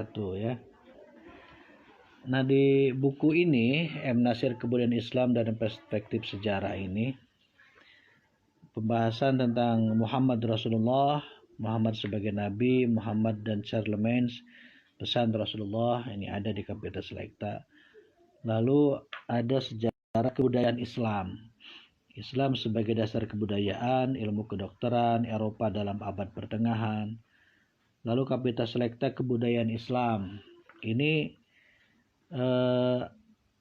wabarakatuh ya. Nah, di buku ini M. Nasir Kebudayaan Islam dan Perspektif Sejarah ini pembahasan tentang Muhammad Rasulullah, Muhammad sebagai Nabi, Muhammad dan Charlemagne, pesan Rasulullah, ini ada di Kapita Selekta. Lalu ada sejarah kebudayaan Islam. Islam sebagai dasar kebudayaan, ilmu kedokteran, Eropa dalam abad pertengahan. Lalu Kapita Selekta kebudayaan Islam. Ini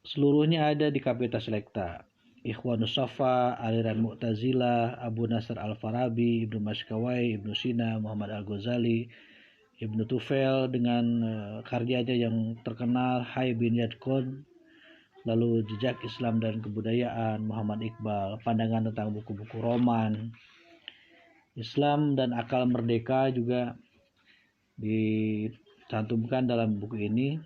seluruhnya ada di Kapita Selekta. Ikhwanus Safa, aliran Mu'tazilah, Abu Nasr Al-Farabi, Ibnu Mashkawai, Ibnu Sina, Muhammad Al-Ghazali, Ibnu Tufail dengan karyanya yang terkenal, Hai bin Yadkun, lalu Jejak Islam dan Kebudayaan, Muhammad Iqbal, pandangan tentang buku-buku roman, Islam dan Akal Merdeka juga dicantumkan dalam buku ini.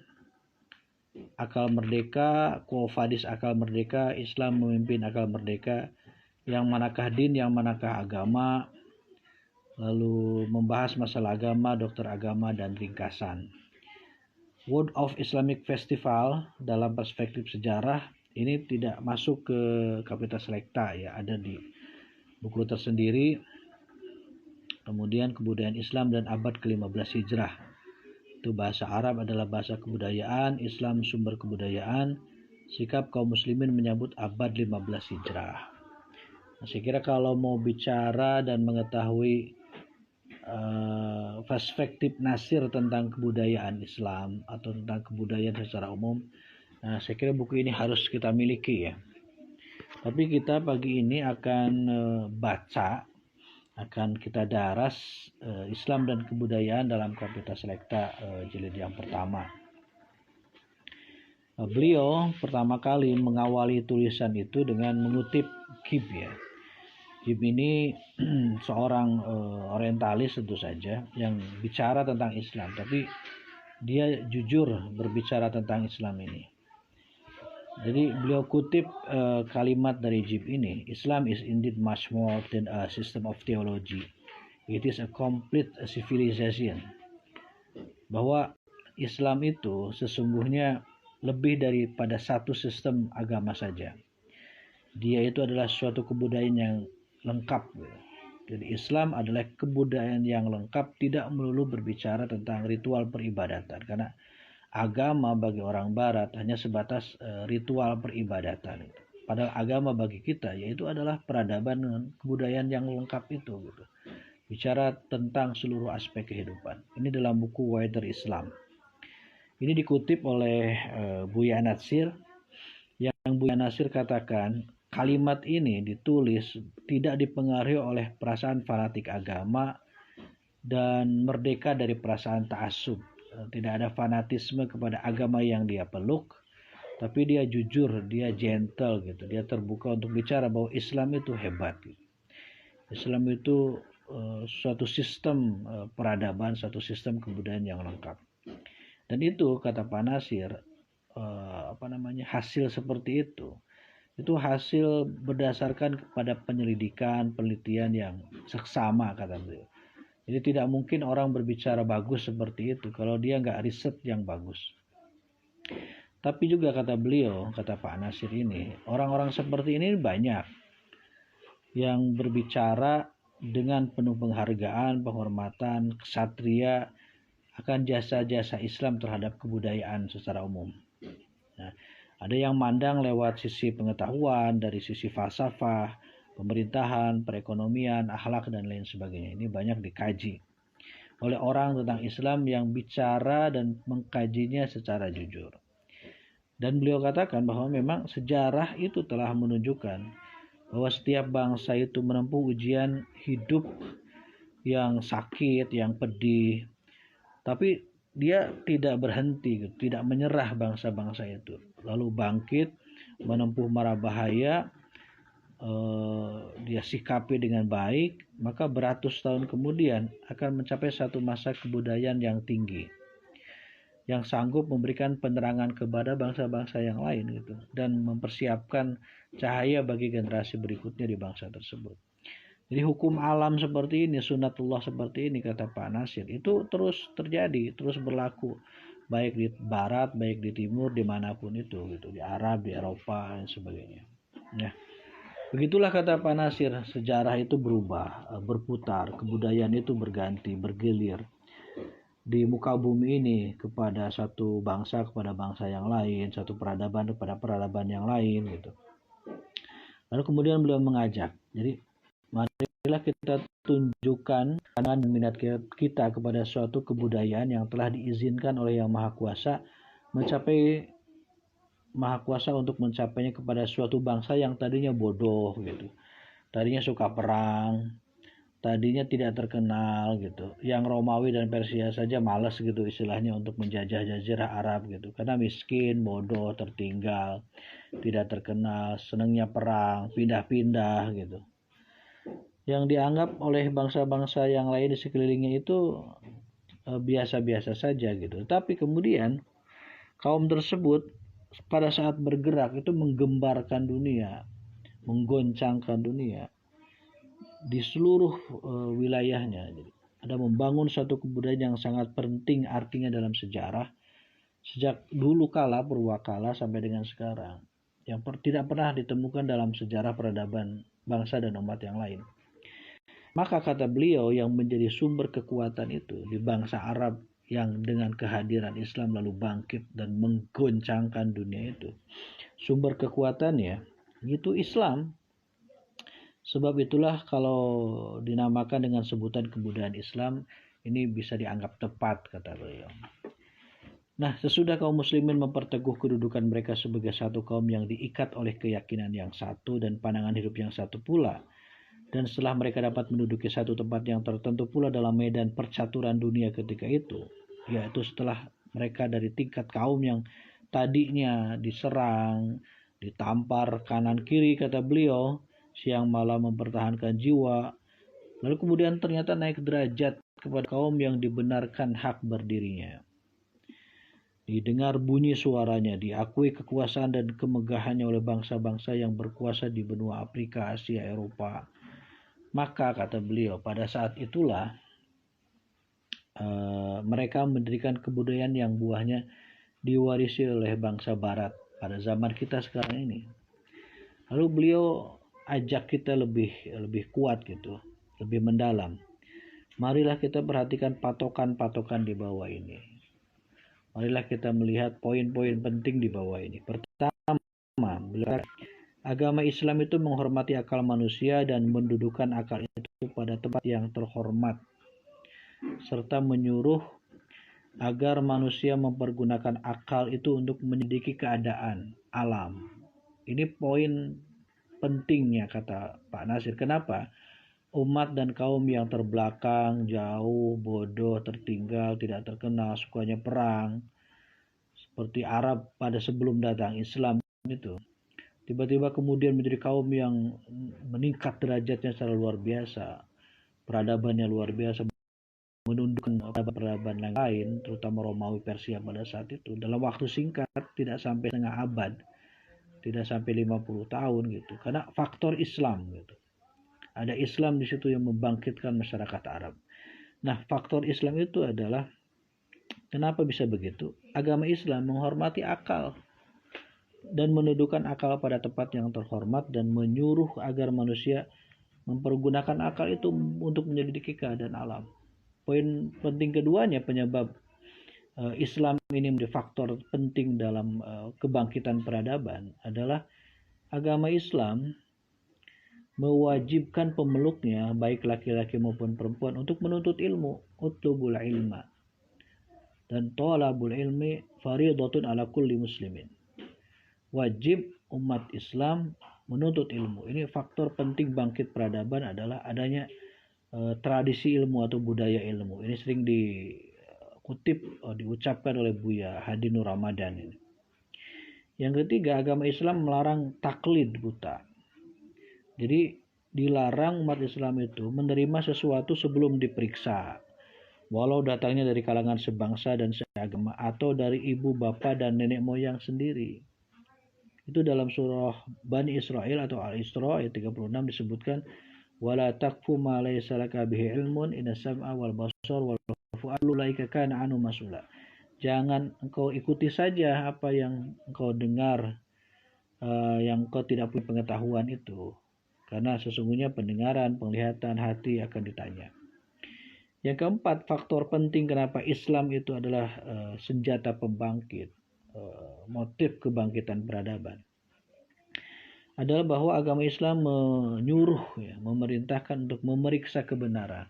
Akal Merdeka, Quo Vadis Akal Merdeka, Islam Memimpin Akal Merdeka, yang manakah din, yang manakah agama, lalu membahas masalah agama, dokter agama, dan ringkasan. World of Islamic Festival dalam perspektif sejarah ini tidak masuk ke Kapita Selekta ya, ada di buku tersendiri. Kemudian kebudayaan Islam dan abad ke-15 Hijrah. Itu bahasa Arab adalah bahasa kebudayaan, Islam sumber kebudayaan, sikap kaum muslimin menyambut abad 15 Hijrah. Nah, saya kira kalau mau bicara dan mengetahui perspektif Nasir tentang kebudayaan Islam atau tentang kebudayaan secara umum, nah, saya kira buku ini harus kita miliki ya. Tapi kita pagi ini akan akan kita daras Islam dan kebudayaan dalam Kapita Selekta jilid yang pertama. Beliau pertama kali mengawali tulisan itu dengan mengutip Gibb ya. Gibb ini seorang orientalis tentu saja yang bicara tentang Islam, tapi dia jujur berbicara tentang Islam ini. Jadi beliau kutip kalimat dari Gibb ini, Islam is indeed much more than a system of theology. It is a complete civilization. Bahwa Islam itu sesungguhnya lebih daripada satu sistem agama saja. Dia itu adalah suatu kebudayaan yang lengkap. Jadi Islam adalah kebudayaan yang lengkap, tidak melulu berbicara tentang ritual peribadatan. Karena agama bagi orang barat hanya sebatas ritual peribadatan. Padahal agama bagi kita yaitu adalah peradaban dengan kebudayaan yang lengkap itu gitu. Bicara tentang seluruh aspek kehidupan. Ini dalam buku Wider Islam. Ini dikutip oleh Buya Nasir, yang Buya Nasir katakan kalimat ini ditulis tidak dipengaruhi oleh perasaan fanatik agama dan merdeka dari perasaan ta'assub. Tidak ada fanatisme kepada agama yang dia peluk, tapi dia jujur, dia gentle gitu, dia terbuka untuk bicara bahwa Islam itu hebat gitu. Islam itu suatu sistem peradaban, suatu sistem kebudayaan yang lengkap. Dan itu kata Pak Nasir hasil seperti itu hasil berdasarkan kepada penyelidikan, penelitian yang seksama kata beliau. Jadi tidak mungkin orang berbicara bagus seperti itu kalau dia nggak riset yang bagus. Tapi juga kata beliau, kata Pak Nasir ini, orang-orang seperti ini banyak yang berbicara dengan penuh penghargaan, penghormatan, ksatria akan jasa-jasa Islam terhadap kebudayaan secara umum. Nah, ada yang mandang lewat sisi pengetahuan, dari sisi falsafah, pemerintahan, perekonomian, akhlak, dan lain sebagainya. Ini banyak dikaji oleh orang tentang Islam yang bicara dan mengkajinya secara jujur. Dan beliau katakan bahwa memang sejarah itu telah menunjukkan bahwa setiap bangsa itu menempuh ujian hidup yang sakit, yang pedih, tapi dia tidak berhenti, tidak menyerah bangsa-bangsa itu. Lalu bangkit, menempuh mara bahaya, dia sikapi dengan baik, maka beratus tahun kemudian akan mencapai satu masa kebudayaan yang tinggi, yang sanggup memberikan penerangan kepada bangsa-bangsa yang lain gitu, dan mempersiapkan cahaya bagi generasi berikutnya di bangsa tersebut. Jadi hukum alam seperti ini, sunatullah seperti ini, kata Pak Nasir, itu terus terjadi, terus berlaku, baik di barat, baik di timur, dimanapun itu, gitu, di Arab, di Eropa dan sebagainya. Ya, begitulah kata Pak Nasir, sejarah itu berubah, berputar, kebudayaan itu berganti, bergilir di muka bumi ini, kepada satu bangsa kepada bangsa yang lain, satu peradaban kepada peradaban yang lain, gitu. Lalu kemudian beliau mengajak, jadi marilah kita tunjukkan pandangan dan minat kita kepada suatu kebudayaan yang telah diizinkan oleh Yang Maha Kuasa untuk mencapainya kepada suatu bangsa yang tadinya bodoh, gitu. Tadinya suka perang, tadinya tidak terkenal, gitu. Yang Romawi dan Persia saja malas, gitu, istilahnya, untuk menjajah jazirah Arab, gitu. Karena miskin, bodoh, tertinggal, tidak terkenal, senangnya perang, pindah-pindah, gitu. Yang dianggap oleh bangsa-bangsa yang lain di sekelilingnya itu biasa-biasa saja, gitu. Tapi kemudian kaum tersebut pada saat bergerak itu menggembarkan dunia, menggoncangkan dunia di seluruh wilayahnya. Jadi ada membangun satu kebudayaan yang sangat penting artinya dalam sejarah sejak dulu kala, purwakala, sampai dengan sekarang, yang tidak pernah ditemukan dalam sejarah peradaban bangsa dan umat yang lain. Maka kata beliau, yang menjadi sumber kekuatan itu di bangsa Arab yang dengan kehadiran Islam lalu bangkit dan menggoncangkan dunia itu, sumber kekuatannya itu Islam. Sebab itulah kalau dinamakan dengan sebutan kebudayaan Islam, ini bisa dianggap tepat, kata beliau. Nah, sesudah kaum muslimin memperteguh kedudukan mereka sebagai satu kaum yang diikat oleh keyakinan yang satu dan pandangan hidup yang satu pula, dan setelah mereka dapat menduduki satu tempat yang tertentu pula dalam medan percaturan dunia ketika itu, yaitu setelah mereka dari tingkat kaum yang tadinya diserang, ditampar kanan kiri, kata beliau, siang malam mempertahankan jiwa, lalu kemudian ternyata naik derajat kepada kaum yang dibenarkan hak berdirinya. Didengar bunyi suaranya, diakui kekuasaan dan kemegahannya oleh bangsa-bangsa yang berkuasa di benua Afrika, Asia, Eropa. Maka kata beliau, pada saat itulah mereka mendirikan kebudayaan yang buahnya diwarisi oleh bangsa barat pada zaman kita sekarang ini. Lalu beliau ajak kita lebih kuat, gitu, lebih mendalam. Marilah kita perhatikan patokan-patokan di bawah ini. Marilah kita melihat poin-poin penting di bawah ini. Pertama, beliau, agama Islam itu menghormati akal manusia dan mendudukan akal itu pada tempat yang terhormat, serta menyuruh agar manusia mempergunakan akal itu untuk menyelidiki keadaan alam. Ini poin pentingnya, kata Pak Nasir. Kenapa? Umat dan kaum yang terbelakang, jauh, bodoh, tertinggal, tidak terkenal, sukanya perang, seperti Arab pada sebelum datang Islam itu, tiba-tiba kemudian menjadi kaum yang meningkat derajatnya secara luar biasa, peradabannya luar biasa, menundukkan peradaban yang lain, terutama Romawi, Persia pada saat itu, dalam waktu singkat, tidak sampai setengah abad, tidak sampai 50 tahun, gitu, karena faktor Islam, gitu. Ada Islam di situ yang membangkitkan masyarakat Arab. Nah, faktor Islam itu adalah, kenapa bisa begitu? Agama Islam menghormati akal dan mendudukan akal pada tempat yang terhormat dan menyuruh agar manusia mempergunakan akal itu untuk menyelidiki keadaan alam. Poin penting keduanya, penyebab Islam ini menjadi faktor penting dalam kebangkitan peradaban, adalah agama Islam mewajibkan pemeluknya, baik laki-laki maupun perempuan, untuk menuntut ilmu. Utlubul ilma, dan thalabul ilmi faridatun ala kulli muslimin. Wajib umat Islam menuntut ilmu. Ini faktor penting bangkit peradaban adalah adanya tradisi ilmu atau budaya ilmu. Ini sering dikutip, diucapkan oleh Buya Hadi Nur Ramadan ini. Yang ketiga, agama Islam melarang taklid buta. Jadi dilarang umat Islam itu menerima sesuatu sebelum diperiksa, walau datangnya dari kalangan sebangsa dan seagama atau dari ibu, bapa, dan nenek moyang sendiri. Itu dalam surah Bani Israel atau Al-Isra ayat 36 disebutkan, wala taqfu ma laysa laka bihi ilmun inna sam'a wal basar wal fu'ad ulaika kana anhu mas'ula. Jangan engkau ikuti saja apa yang engkau dengar, yang engkau tidak punya pengetahuan itu, karena sesungguhnya pendengaran, penglihatan, hati akan ditanya. Yang keempat, faktor penting kenapa Islam itu adalah senjata pembangkit, motif kebangkitan peradaban, adalah bahwa agama Islam menyuruh, memerintahkan untuk memeriksa kebenaran.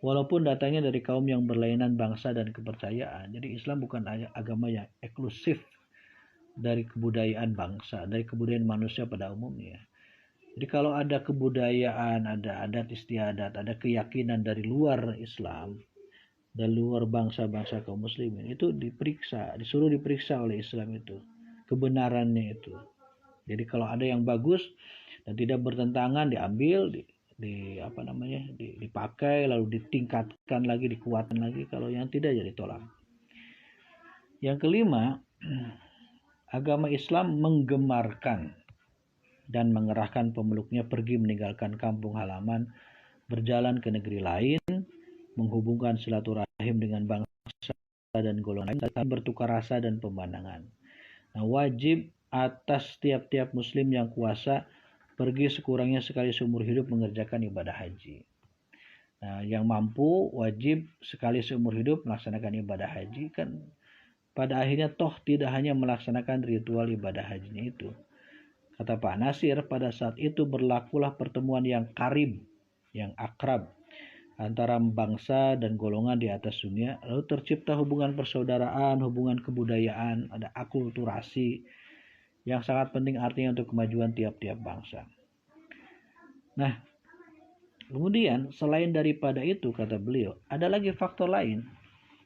Walaupun datangnya dari kaum yang berlainan bangsa dan kepercayaan. Jadi Islam bukan agama yang eksklusif dari kebudayaan bangsa, dari kebudayaan manusia pada umumnya. Jadi kalau ada kebudayaan, ada adat istiadat, ada keyakinan dari luar Islam, dari luar bangsa-bangsa kaum muslimin, itu diperiksa, disuruh diperiksa oleh Islam itu, kebenarannya itu. Jadi kalau ada yang bagus dan tidak bertentangan, diambil, dipakai, lalu ditingkatkan lagi, dikuatkan lagi. Kalau yang tidak, jadi tolak. Yang kelima, agama Islam menggemarkan dan mengerahkan pemeluknya pergi meninggalkan kampung halaman, berjalan ke negeri lain, menghubungkan silaturahim dengan bangsa dan golongan lain, bertukar rasa dan pemandangan. Nah, wajib atas tiap-tiap muslim yang kuasa pergi sekurangnya sekali seumur hidup mengerjakan ibadah haji. Nah, yang mampu wajib sekali seumur hidup melaksanakan ibadah haji. Kan pada akhirnya toh tidak hanya melaksanakan ritual ibadah hajinya itu. Kata Pak Nasir, pada saat itu berlakulah pertemuan yang karib, yang akrab antara bangsa dan golongan di atas dunia. Lalu tercipta hubungan persaudaraan, hubungan kebudayaan, ada akulturasi yang sangat penting artinya untuk kemajuan tiap-tiap bangsa. Nah, kemudian selain daripada itu, kata beliau, ada lagi faktor lain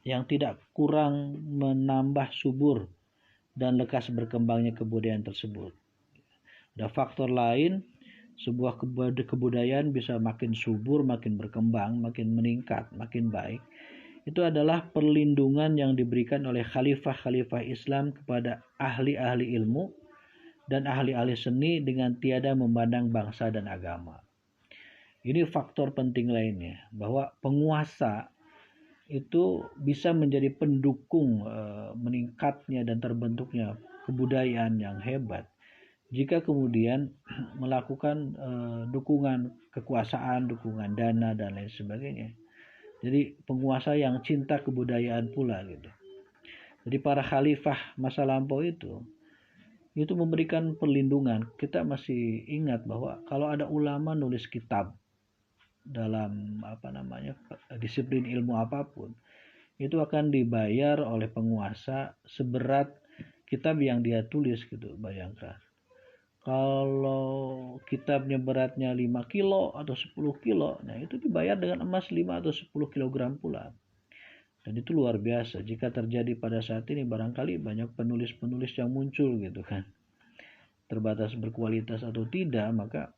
yang tidak kurang menambah subur dan lekas berkembangnya kebudayaan tersebut. Ada faktor lain, sebuah kebudayaan bisa makin subur, makin berkembang, makin meningkat, makin baik. Itu adalah perlindungan yang diberikan oleh khalifah-khalifah Islam kepada ahli-ahli ilmu dan ahli-ahli seni dengan tiada memandang bangsa dan agama. Ini faktor penting lainnya, bahwa penguasa itu bisa menjadi pendukung meningkatnya dan terbentuknya kebudayaan yang hebat jika kemudian melakukan dukungan kekuasaan, dukungan dana dan lain sebagainya. Jadi penguasa yang cinta kebudayaan pula gitu. Jadi para khalifah masa lampau itu memberikan perlindungan. Kita masih ingat bahwa kalau ada ulama nulis kitab dalam disiplin ilmu apapun, itu akan dibayar oleh penguasa seberat kitab yang dia tulis gitu. Bayangkan. Kalau kitabnya beratnya 5 kilo atau 10 kilo, nah itu dibayar dengan emas 5 atau 10 kilogram pula. Dan itu luar biasa. Jika terjadi pada saat ini, barangkali banyak penulis-penulis yang muncul gitu kan. Terbatas berkualitas atau tidak, maka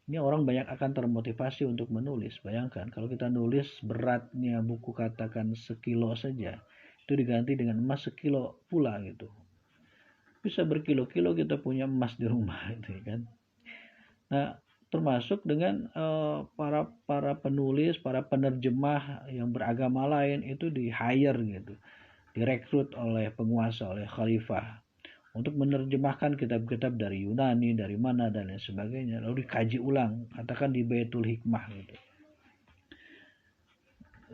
ini orang banyak akan termotivasi untuk menulis. Bayangkan, kalau kita nulis beratnya buku katakan sekilo saja, itu diganti dengan emas sekilo pula gitu. Bisa berkilo-kilo kita punya emas di rumah itu kan. Nah, termasuk dengan para penulis, para penerjemah yang beragama lain itu di-hire gitu, direkrut oleh penguasa, oleh khalifah untuk menerjemahkan kitab-kitab dari Yunani, dari mana dan lain sebagainya, lalu dikaji ulang, katakan di Baitul Hikmah gitu.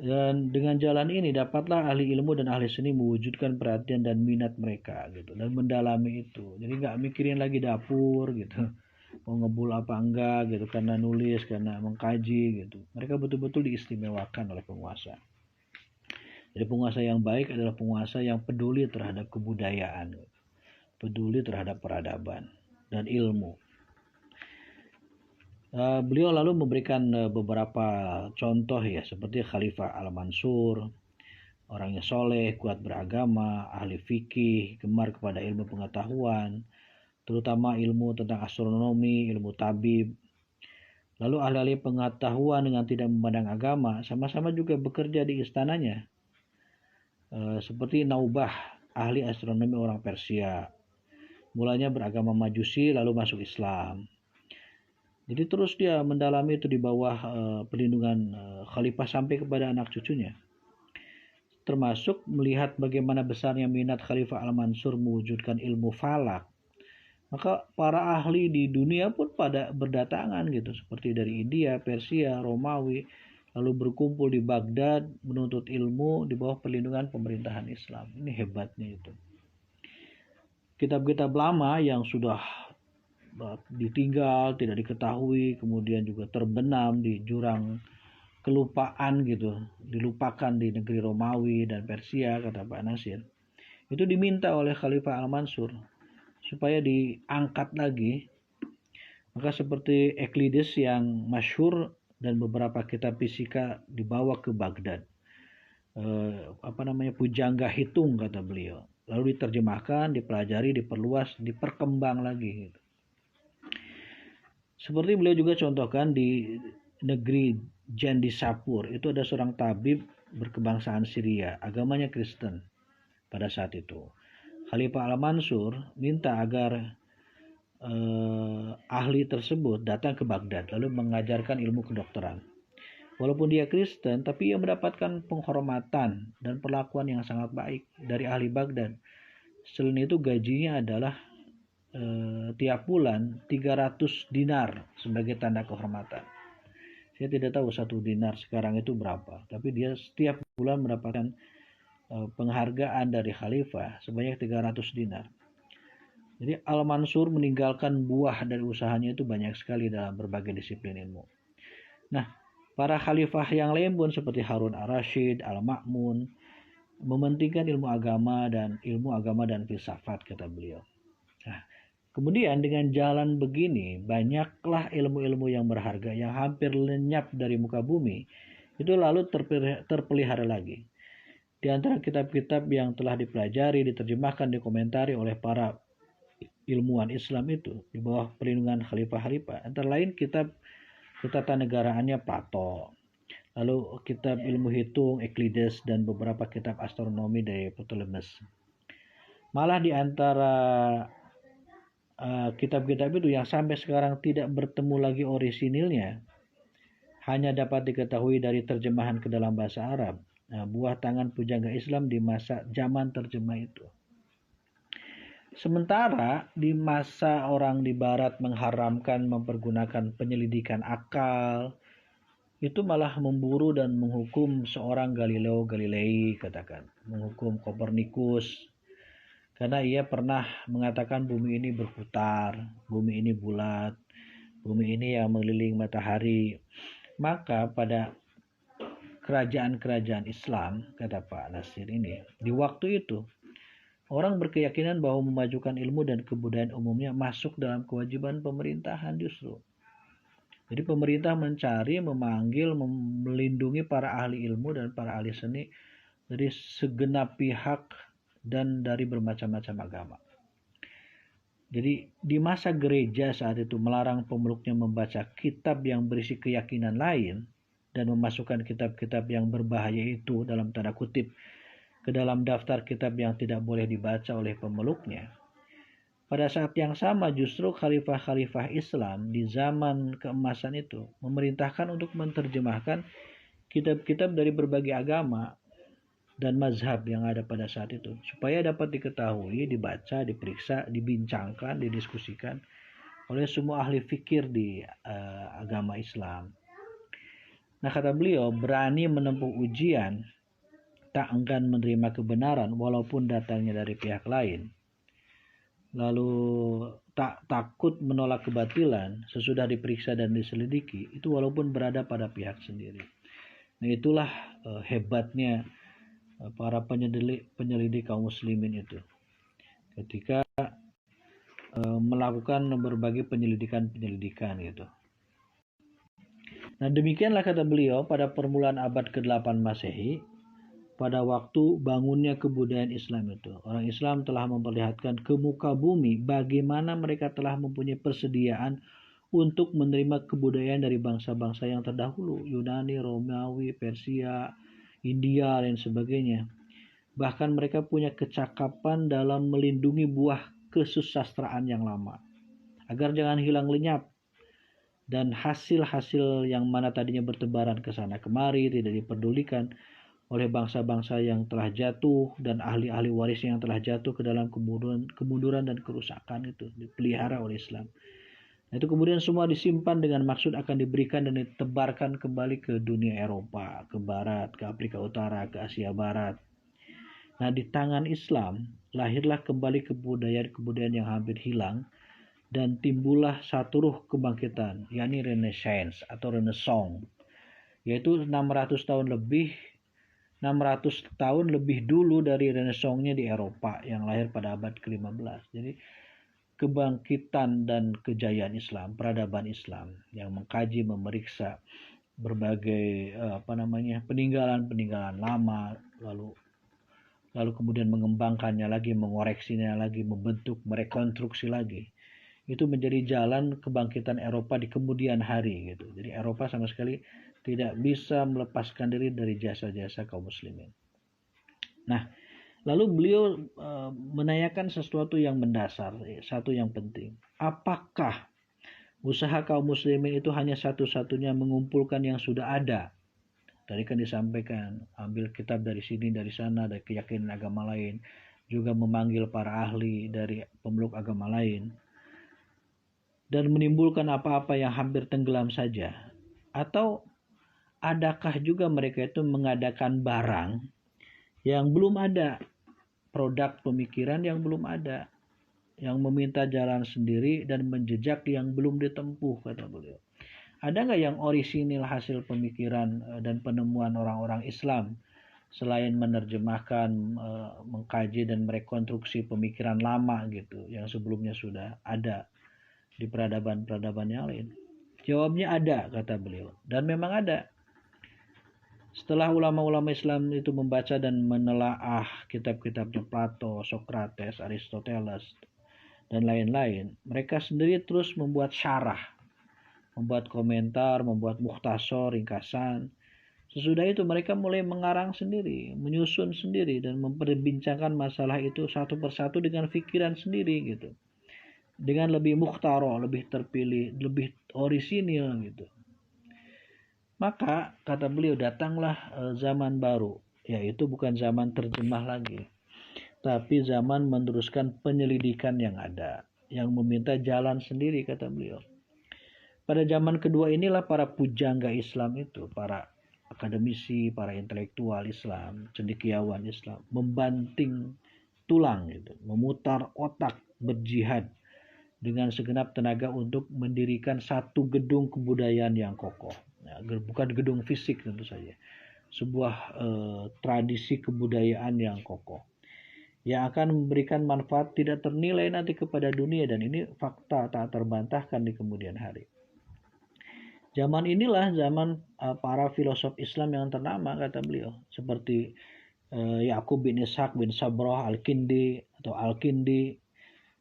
Dan dengan jalan ini dapatlah ahli ilmu dan ahli seni mewujudkan perhatian dan minat mereka gitu, dan mendalami itu. Jadi nggak mikirin lagi dapur gitu, mau ngebul apa enggak gitu, karena nulis, karena mengkaji gitu. Mereka betul-betul diistimewakan oleh penguasa. Jadi penguasa yang baik adalah penguasa yang peduli terhadap kebudayaan, peduli terhadap peradaban dan ilmu. Beliau lalu memberikan beberapa contoh ya, seperti Khalifah Al-Mansur, orangnya soleh, kuat beragama, ahli fikih, gemar kepada ilmu pengetahuan, terutama ilmu tentang astronomi, ilmu tabib. Lalu ahli-ahli pengetahuan dengan tidak memandang agama, sama-sama juga bekerja di istananya. Seperti Naubah, ahli astronomi orang Persia. Mulanya beragama Majusi, lalu masuk Islam. Jadi terus dia mendalami itu di bawah perlindungan khalifah sampai kepada anak cucunya. Termasuk melihat bagaimana besarnya minat Khalifah Al-Mansur mewujudkan ilmu falak. Maka para ahli di dunia pun pada berdatangan gitu, seperti dari India, Persia, Romawi, lalu berkumpul di Baghdad menuntut ilmu di bawah perlindungan pemerintahan Islam. Ini hebatnya itu. Kitab-kitab lama yang sudah ditinggal, tidak diketahui, kemudian juga terbenam di jurang kelupaan gitu, dilupakan di negeri Romawi dan Persia, kata Pak Nasir. Itu diminta oleh Khalifah Al-Mansur supaya diangkat lagi. Maka seperti Euclides yang masyhur dan beberapa kitab fisika dibawa ke Baghdad. Pujangga hitung, kata beliau. Lalu diterjemahkan, dipelajari, diperluas, diperkembang lagi gitu. Seperti beliau juga contohkan di negeri Jandisapur, itu ada seorang tabib berkebangsaan Syria, agamanya Kristen pada saat itu. Khalifah Al-Mansur minta agar ahli tersebut datang ke Baghdad lalu mengajarkan ilmu kedokteran. Walaupun dia Kristen, tapi ia mendapatkan penghormatan dan perlakuan yang sangat baik dari ahli Baghdad. Selain itu gajinya adalah tiap bulan 300 dinar sebagai tanda kehormatan. Saya tidak tahu 1 dinar sekarang itu berapa, tapi dia setiap bulan mendapatkan penghargaan dari khalifah sebanyak 300 dinar. Jadi Al-Mansur meninggalkan buah dari usahanya itu banyak sekali dalam berbagai disiplin ilmu. Nah, para khalifah yang lain pun seperti Harun Ar-Rasyid, Al-Ma'mun mementingkan ilmu agama dan filsafat, kata beliau. Nah, kemudian dengan jalan begini, banyaklah ilmu-ilmu yang berharga yang hampir lenyap dari muka bumi, itu lalu terpelihara lagi. Di antara kitab-kitab yang telah dipelajari, diterjemahkan, dikomentari oleh para ilmuwan Islam itu di bawah perlindungan khalifah-khalifah, antara lain kitab Ketatanegaraan Plato, lalu kitab ilmu hitung Euclides, dan beberapa kitab astronomi dari Ptolemes. Malah di antara kitab-kitab itu yang sampai sekarang tidak bertemu lagi orisinilnya, hanya dapat diketahui dari terjemahan ke dalam bahasa Arab. Nah, buah tangan pujangga Islam di masa zaman terjemah itu. Sementara di masa orang di barat mengharamkan mempergunakan penyelidikan akal, itu malah memburu dan menghukum seorang Galileo Galilei, katakan, menghukum Kopernikus, karena ia pernah mengatakan bumi ini berputar, bumi ini bulat, bumi ini yang mengelilingi matahari. Maka pada kerajaan-kerajaan Islam, kata Pak Nasir ini, di waktu itu orang berkeyakinan bahwa memajukan ilmu dan kebudayaan umumnya masuk dalam kewajiban pemerintahan justru. Jadi pemerintah mencari, memanggil, melindungi para ahli ilmu dan para ahli seni dari segenap pihak dan dari bermacam-macam agama. Jadi di masa gereja saat itu melarang pemeluknya membaca kitab yang berisi keyakinan lain dan memasukkan kitab-kitab yang berbahaya itu dalam tanda kutip ke dalam daftar kitab yang tidak boleh dibaca oleh pemeluknya. Pada saat yang sama justru khalifah-khalifah Islam di zaman keemasan itu memerintahkan untuk menerjemahkan kitab-kitab dari berbagai agama dan mazhab yang ada pada saat itu supaya dapat diketahui, dibaca, diperiksa, dibincangkan, didiskusikan oleh semua ahli fikir di agama Islam. Nah, kata beliau, berani menempuh ujian, tak enggan menerima kebenaran walaupun datangnya dari pihak lain. Lalu tak takut menolak kebatilan sesudah diperiksa dan diselidiki, itu walaupun berada pada pihak sendiri. Nah, itulah hebatnya para penyelidik kaum muslimin itu ketika melakukan berbagai penyelidikan gitu. Nah, demikianlah kata beliau pada permulaan abad ke-8 Masehi, pada waktu bangunnya kebudayaan Islam itu, orang Islam telah memperlihatkan ke muka bumi bagaimana mereka telah mempunyai persediaan untuk menerima kebudayaan dari bangsa-bangsa yang terdahulu, Yunani, Romawi, Persia, India, dan sebagainya. Bahkan mereka punya kecakapan dalam melindungi buah kesusastraan yang lama, agar jangan hilang lenyap dan hasil-hasil yang mana tadinya bertebaran ke sana kemari tidak diperdulikan oleh bangsa-bangsa yang telah jatuh dan ahli-ahli warisnya yang telah jatuh ke dalam kemunduran dan kerusakan itu dipelihara oleh Islam. Nah, itu kemudian semua disimpan dengan maksud akan diberikan dan ditebarkan kembali ke dunia Eropa, ke Barat, ke Afrika Utara, ke Asia Barat. Nah, di tangan Islam lahirlah kembali kebudayaan-kebudayaan yang hampir hilang dan timbullah satu ruh kebangkitan, yakni Renaissance atau Renaissance, yaitu 600 tahun lebih dulu dari Renaissance-nya di Eropa yang lahir pada abad ke-15. Jadi kebangkitan dan kejayaan Islam, peradaban Islam yang mengkaji, memeriksa berbagai peninggalan-peninggalan lama, lalu kemudian mengembangkannya lagi, mengoreksinya lagi, membentuk, merekonstruksi lagi. Itu menjadi jalan kebangkitan Eropa di kemudian hari gitu. Jadi Eropa sama sekali tidak bisa melepaskan diri dari jasa-jasa kaum muslimin. Nah, lalu beliau menanyakan sesuatu yang mendasar, satu yang penting. Apakah usaha kaum muslimin itu hanya satu-satunya mengumpulkan yang sudah ada? Tadi kan disampaikan, ambil kitab dari sini, dari sana, dari keyakinan agama lain. Juga memanggil para ahli dari pemeluk agama lain. Dan menimbulkan apa-apa yang hampir tenggelam saja. Atau adakah juga mereka itu mengadakan barang yang belum ada, produk pemikiran yang belum ada, yang meminta jalan sendiri dan menjejak yang belum ditempuh, kata beliau. Ada nggak yang orisinil hasil pemikiran dan penemuan orang-orang Islam selain menerjemahkan, mengkaji dan merekonstruksi pemikiran lama gitu yang sebelumnya sudah ada di peradaban-peradaban yang lain? Jawabnya ada, kata beliau, dan memang ada. Setelah ulama-ulama Islam itu membaca dan menelaah kitab-kitabnya Plato, Socrates, Aristoteles, dan lain-lain, mereka sendiri terus membuat syarah, membuat komentar, membuat mukhtasar, ringkasan. Sesudah itu mereka mulai mengarang sendiri, menyusun sendiri, dan memperbincangkan masalah itu satu persatu dengan pikiran sendiri gitu. Dengan lebih mukhtaro, lebih terpilih, lebih orisinil gitu. Maka kata beliau datanglah zaman baru, yaitu bukan zaman terjemah lagi, tapi zaman meneruskan penyelidikan yang ada, yang meminta jalan sendiri, kata beliau. Pada zaman kedua inilah para pujangga Islam itu, para akademisi, para intelektual Islam, cendekiawan Islam, membanting tulang gitu, memutar otak, berjihad dengan segenap tenaga untuk mendirikan satu gedung kebudayaan yang kokoh. Nah, bukan gedung fisik tentu saja, sebuah tradisi kebudayaan yang kokoh yang akan memberikan manfaat tidak ternilai nanti kepada dunia, dan ini fakta tak terbantahkan di kemudian hari. Zaman inilah zaman para filosof Islam yang ternama, kata beliau, seperti Ya'qub bin Ishaq bin Sabrah Al-Kindi atau Al-Kindi.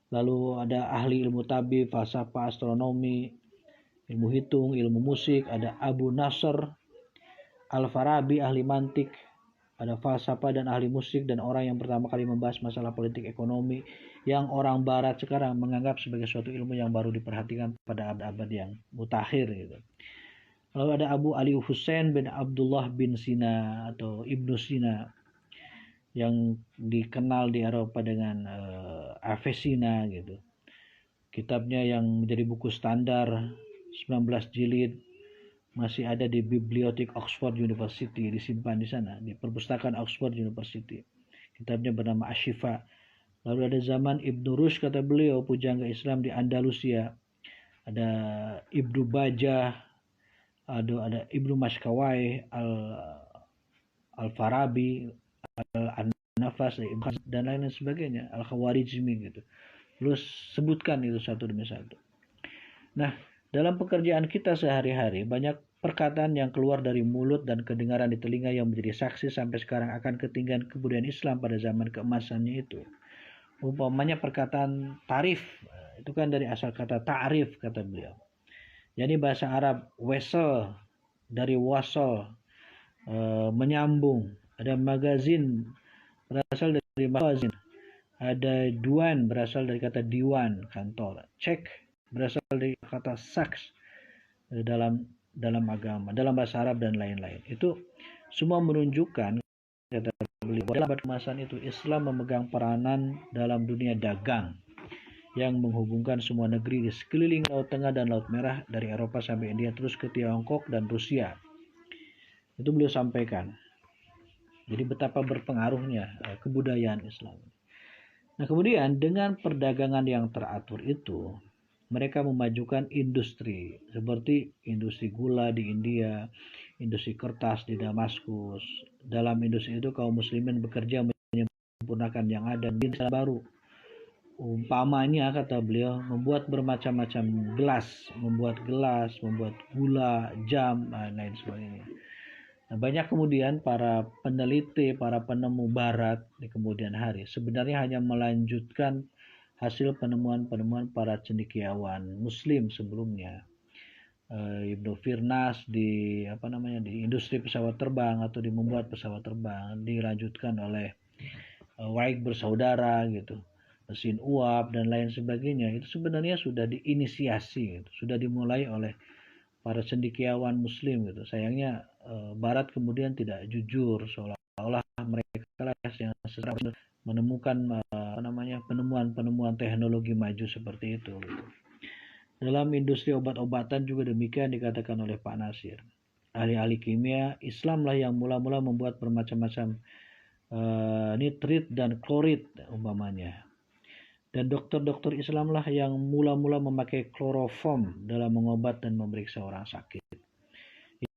Lalu ada ahli ilmu tabib, falsafah, astronomi, ilmu hitung, ilmu musik, ada Abu Nasr Al-Farabi, ahli mantik, ada falsafah dan ahli musik, dan orang yang pertama kali membahas masalah politik ekonomi yang orang barat sekarang menganggap sebagai suatu ilmu yang baru diperhatikan pada abad-abad yang mutakhir gitu. Lalu ada Abu Ali Hussein bin Abdullah bin Sina atau Ibnu Sina yang dikenal di Eropa dengan Avicenna gitu. Kitabnya yang menjadi buku standar 19 jilid masih ada di bibliotek Oxford University, disimpan di sana di perpustakaan Oxford University. Kitabnya bernama Ashifa. Lalu ada zaman Ibnu Rushd, kata beliau, pujangga Islam di Andalusia. Ada Ibnu Bajah, ada Ibnu Mashkawai, Al-Farabi, Al-Nafas, dan lain sebagainya, Al-Khawarizmi gitu. Terus sebutkan itu satu demi satu. Nah, dalam pekerjaan kita sehari-hari banyak perkataan yang keluar dari mulut dan kedengaran di telinga yang menjadi saksi sampai sekarang akan ketinggian kebudayaan Islam pada zaman keemasannya itu. Umpamanya perkataan tarif, itu kan dari asal kata ta'rif, kata beliau. Jadi bahasa Arab wesel dari wasal, menyambung. Ada magazin berasal dari magazin. Ada berasal dari kata diwan, kantor. Cek berasal dari kata saks, dalam agama, dalam bahasa Arab dan lain-lain. Itu semua menunjukkan, kata beliau, dalam abad keemasan itu Islam memegang peranan dalam dunia dagang yang menghubungkan semua negeri di sekeliling Laut Tengah dan Laut Merah, dari Eropa sampai India, terus ke Tiongkok dan Rusia. Itu beliau sampaikan. Jadi betapa berpengaruhnya kebudayaan Islam. Nah, kemudian dengan perdagangan yang teratur itu, mereka memajukan industri seperti industri gula di India, industri kertas di Damaskus. Dalam industri itu kaum muslimin bekerja menyempurnakan yang ada di baru. Umpamanya, kata beliau, membuat bermacam-macam membuat gelas, membuat gula, jam, dan lain sebagainya. Nah, banyak kemudian para peneliti, para penemu barat di kemudian hari sebenarnya hanya melanjutkan hasil penemuan-penemuan para cendekiawan muslim sebelumnya. Ibnu Firnas di industri pesawat terbang atau di membuat pesawat terbang, dilanjutkan oleh Wright bersaudara gitu, mesin uap dan lain sebagainya. Itu sebenarnya sudah diinisiasi gitu, sudah dimulai oleh para cendekiawan muslim gitu. Sayangnya barat kemudian tidak jujur, seolah-olah mereka lah yang menemukan penemuan-penemuan teknologi maju seperti itu gitu. Dalam industri obat-obatan juga demikian dikatakan oleh Pak Nasir. Ahli-ahli kimia Islamlah yang mula-mula membuat bermacam-macam nitrit dan klorid umpamanya. Dan dokter-dokter Islamlah yang mula-mula memakai kloroform dalam mengobat dan memeriksa orang sakit.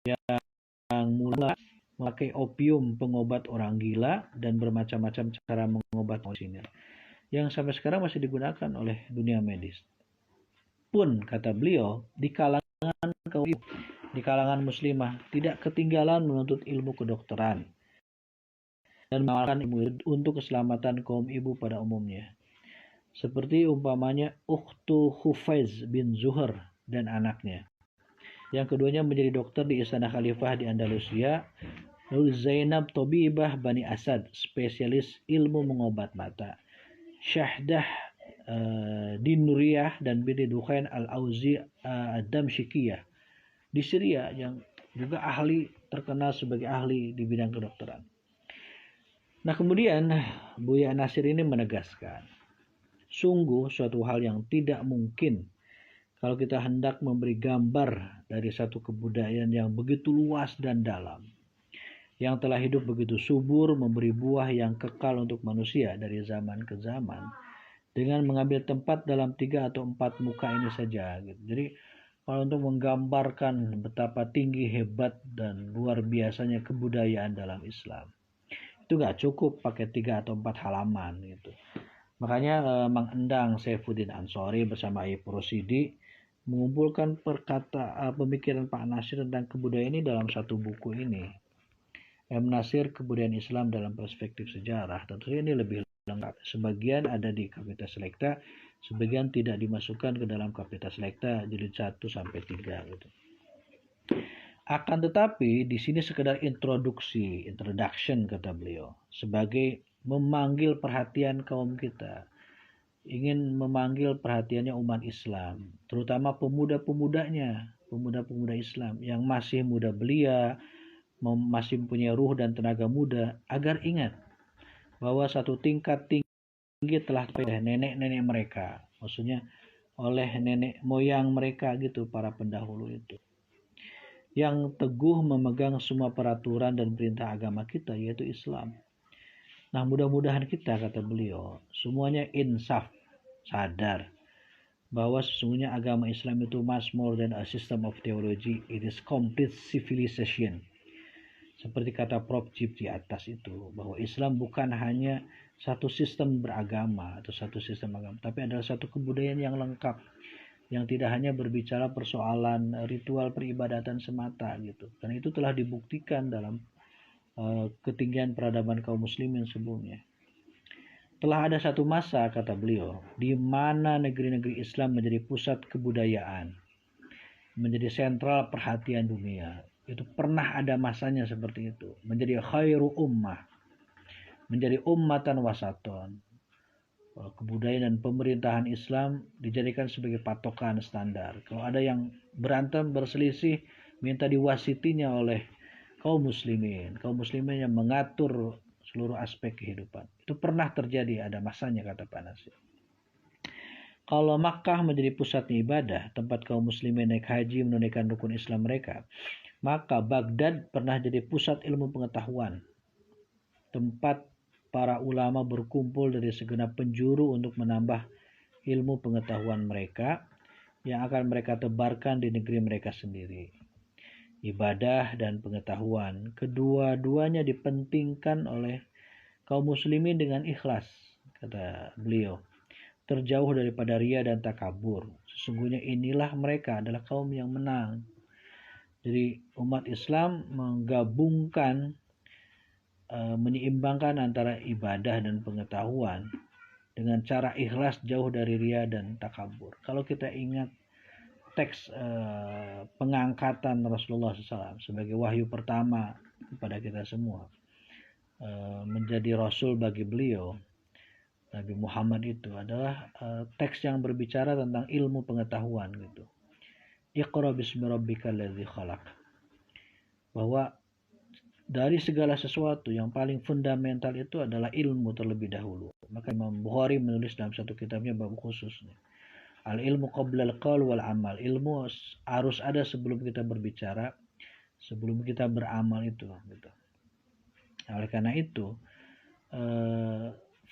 Yang mula memakai opium pengobat orang gila dan bermacam-macam cara mengobat orisinil, yang sampai sekarang masih digunakan oleh dunia medis. Pun, kata beliau, di kalangan muslimah tidak ketinggalan menuntut ilmu kedokteran dan mengamalkan ilmu untuk keselamatan kaum ibu pada umumnya. Seperti umpamanya Ukhtu Hufaiz bin Zuhr dan anaknya. Yang keduanya menjadi dokter di Istana Khalifah di Andalusia. Lalu Zainab Tobibah Bani Asad, spesialis ilmu mengobat mata. Syahdah Din Nuriyah dan binti Dukhain Al-Auzi Ad-Damsyikiyah di Syria, yang juga terkenal sebagai ahli di bidang kedokteran. Nah, kemudian Buya Nasir ini menegaskan, sungguh suatu hal yang tidak mungkin kalau kita hendak memberi gambar dari satu kebudayaan yang begitu luas dan dalam, yang telah hidup begitu subur, memberi buah yang kekal untuk manusia dari zaman ke zaman, dengan mengambil tempat dalam 3 atau 4 muka ini saja gitu. Jadi kalau untuk menggambarkan betapa tinggi, hebat, dan luar biasanya kebudayaan dalam Islam, itu gak cukup pakai 3 atau 4 halaman gitu. Makanya Mang Endang Saifuddin Ansori bersama Ayub Rosidi mengumpulkan pemikiran Pak Nasir tentang kebudayaan ini dalam satu buku ini, M. Nasir, Kebudayaan Islam dalam Perspektif Sejarah. Tentunya ini lebih lengkap. Sebagian ada di Kapita Selekta, sebagian tidak dimasukkan ke dalam Kapita Selekta jilid 1 sampai 3 gitu. Akan tetapi di sini sekedar introduction kata beliau, sebagai memanggil perhatian kaum kita, ingin memanggil perhatiannya umat Islam, terutama pemuda-pemudanya, pemuda-pemuda Islam yang masih muda belia, masih mempunyai ruh dan tenaga muda, agar ingat bahwa satu tingkat tinggi telah oleh nenek-nenek mereka, maksudnya oleh nenek moyang mereka gitu, para pendahulu itu, yang teguh memegang semua peraturan dan perintah agama kita, yaitu Islam. Nah, mudah-mudahan kita, kata beliau, semuanya insaf, sadar bahwa sesungguhnya agama Islam itu much more than a system of theology, it is complete civilization. Seperti kata Prof. Jib di atas itu, bahwa Islam bukan hanya satu sistem beragama atau satu sistem agama, tapi adalah satu kebudayaan yang lengkap, yang tidak hanya berbicara persoalan ritual peribadatan semata gitu. Dan itu telah dibuktikan dalam ketinggian peradaban kaum muslimin sebelumnya. Telah ada satu masa, kata beliau, di mana negeri-negeri Islam menjadi pusat kebudayaan, menjadi sentral perhatian dunia. Itu pernah ada masanya seperti itu, menjadi khairu ummah, menjadi ummatan wasaton, kebudayaan dan pemerintahan Islam dijadikan sebagai patokan standar. Kalau ada yang berantem, berselisih, minta diwasitinya oleh kaum muslimin yang mengatur seluruh aspek kehidupan. Itu pernah terjadi, ada masanya, kata Pak Nasir. Kalau Makkah menjadi pusatnya ibadah, tempat kaum muslimin naik haji menunaikan rukun Islam mereka, maka Baghdad pernah jadi pusat ilmu pengetahuan, tempat para ulama berkumpul dari segenap penjuru untuk menambah ilmu pengetahuan mereka yang akan mereka tebarkan di negeri mereka sendiri. Ibadah dan pengetahuan, kedua-duanya dipentingkan oleh kaum muslimin dengan ikhlas, kata beliau. Terjauh daripada ria dan takabur. Sesungguhnya inilah mereka adalah kaum yang menang. Jadi umat Islam menggabungkan, menyeimbangkan antara ibadah dan pengetahuan dengan cara ikhlas, jauh dari ria dan takabur. Kalau kita ingat teks pengangkatan Rasulullah SAW sebagai wahyu pertama kepada kita semua, menjadi rasul bagi beliau, Nabi Muhammad, itu adalah teks yang berbicara tentang ilmu pengetahuan gitu. Iqra bismi rabbikal ladzi khalaq. Bahwa dari segala sesuatu yang paling fundamental itu adalah ilmu terlebih dahulu. Maka Imam Bukhari menulis dalam satu kitabnya bab khusus, al ilmu qabla al qaul wal amal. Ilmu harus ada sebelum kita berbicara, sebelum kita beramal itu gitu. Oleh karena itu,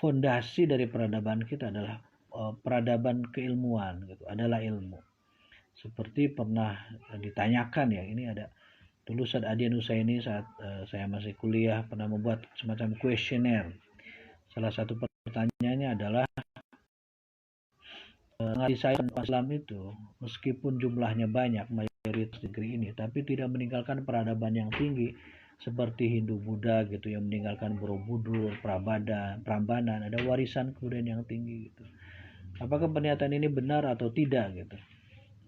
fondasi dari peradaban kita adalah peradaban keilmuan gitu, adalah ilmu. Seperti pernah ditanyakan ya, ini ada dulu Ustaz Adian Husaini saat saya masih kuliah pernah membuat semacam kuesioner. Salah satu pertanyaannya adalah ngasih saya Islam itu meskipun jumlahnya banyak, mayoritas negeri ini, tapi tidak meninggalkan peradaban yang tinggi seperti Hindu Buddha gitu, yang meninggalkan Borobudur, Prambanan, ada warisan kebudayaan yang tinggi gitu. Apakah pernyataan ini benar atau tidak gitu?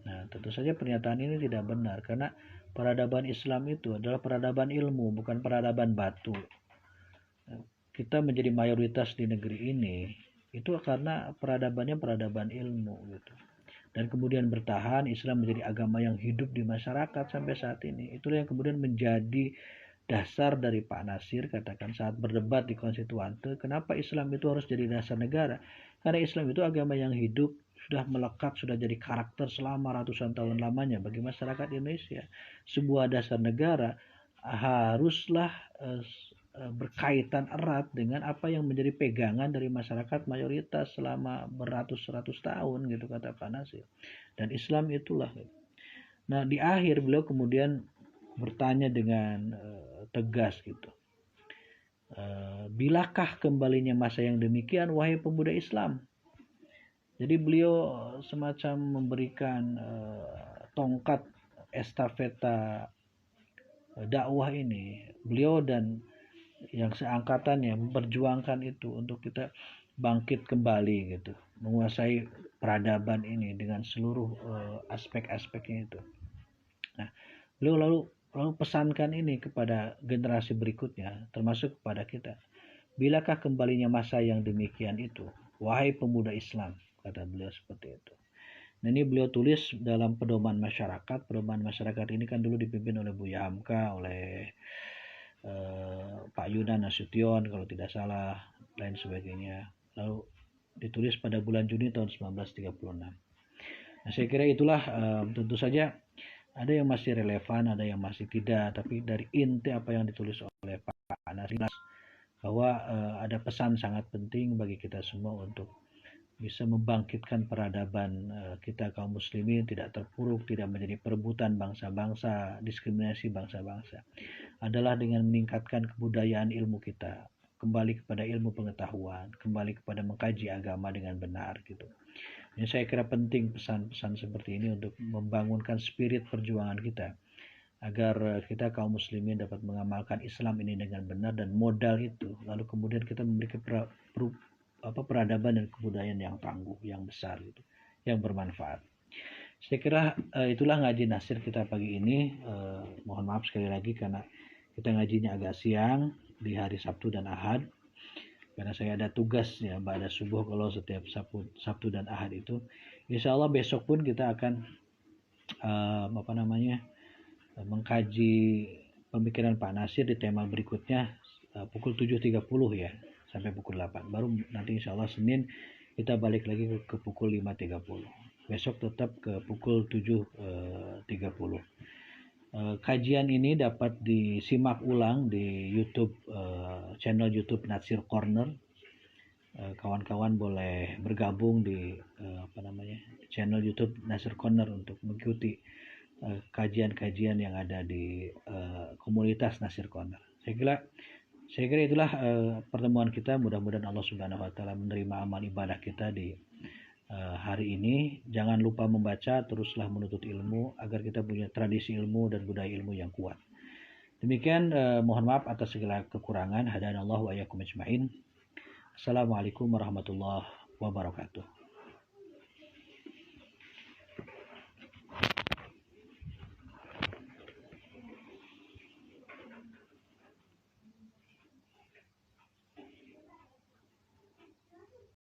Nah, tentu saja pernyataan ini tidak benar, karena peradaban Islam itu adalah peradaban ilmu, bukan peradaban batu. Kita menjadi mayoritas di negeri ini itu karena peradabannya peradaban ilmu gitu. Dan kemudian bertahan, Islam menjadi agama yang hidup di masyarakat sampai saat ini. Itulah yang kemudian menjadi dasar dari Pak Nasir katakan saat berdebat di konstituante, kenapa Islam itu harus jadi dasar negara? Karena Islam itu agama yang hidup, sudah melekat, sudah jadi karakter selama ratusan tahun lamanya bagi masyarakat Indonesia. Sebuah dasar negara haruslah berkaitan erat dengan apa yang menjadi pegangan dari masyarakat mayoritas selama beratus-ratus tahun gitu, kata Pak Nasir. Dan Islam itulah. Nah, di akhir beliau kemudian bertanya dengan tegas gitu, bilakah kembalinya masa yang demikian wahai pemuda Islam? Jadi beliau semacam memberikan tongkat estafeta dakwah ini. Beliau dan yang seangkatannya memperjuangkan itu untuk kita bangkit kembali gitu, menguasai peradaban ini dengan seluruh aspek-aspeknya itu. Nah, beliau lalu pesankan ini kepada generasi berikutnya, termasuk kepada kita. Bilakah kembalinya masa yang demikian itu, wahai pemuda Islam, kata beliau seperti itu. Nah, ini beliau tulis dalam pedoman masyarakat. Pedoman masyarakat ini kan dulu dipimpin oleh Buya Hamka, oleh Pak Yunan Nasution kalau tidak salah, lain sebagainya. Lalu ditulis pada bulan Juni tahun 1936. Nah, saya kira itulah tentu saja ada yang masih relevan, ada yang masih tidak, tapi dari inti apa yang ditulis oleh Pak Nasir bahwa ada pesan sangat penting bagi kita semua untuk bisa membangkitkan peradaban kita kaum muslimin, tidak terpuruk, tidak menjadi perebutan bangsa-bangsa, diskriminasi bangsa-bangsa, adalah dengan meningkatkan kebudayaan ilmu kita, kembali kepada ilmu pengetahuan, kembali kepada mengkaji agama dengan benar gitu. Ini saya kira penting pesan-pesan seperti ini untuk membangunkan spirit perjuangan kita, agar kita kaum muslimin dapat mengamalkan Islam ini dengan benar dan modal itu, lalu kemudian kita memiliki peradaban dan kebudayaan yang tangguh, yang besar gitu, yang bermanfaat. Saya kira itulah ngaji Nasir kita pagi ini. Mohon maaf sekali lagi karena kita ngajinya agak siang di hari Sabtu dan Ahad. karena saya ada tugas ya pada subuh kalau setiap Sabtu dan Ahad itu. Insya Allah besok pun kita akan mengkaji pemikiran Pak Nasir di tema berikutnya pukul 7.30 ya sampai pukul 8. Baru nanti insya Allah Senin kita balik lagi ke pukul 5.30. Besok tetap ke pukul 7.30. Kajian ini dapat disimak ulang di YouTube, channel YouTube Nasir Corner. Kawan-kawan boleh bergabung di channel YouTube Nasir Corner untuk mengikuti kajian-kajian yang ada di komunitas Nasir Corner. Saya kira itulah pertemuan kita. Mudah-mudahan Allah Subhanahu wa taala menerima amal ibadah kita di hari ini. Jangan lupa membaca, teruslah menuntut ilmu agar kita punya tradisi ilmu dan budaya ilmu yang kuat. Demikian, mohon maaf atas segala kekurangan. Hadanallahu wa iyyakum ajmain. Assalamualaikum warahmatullahi wabarakatuh.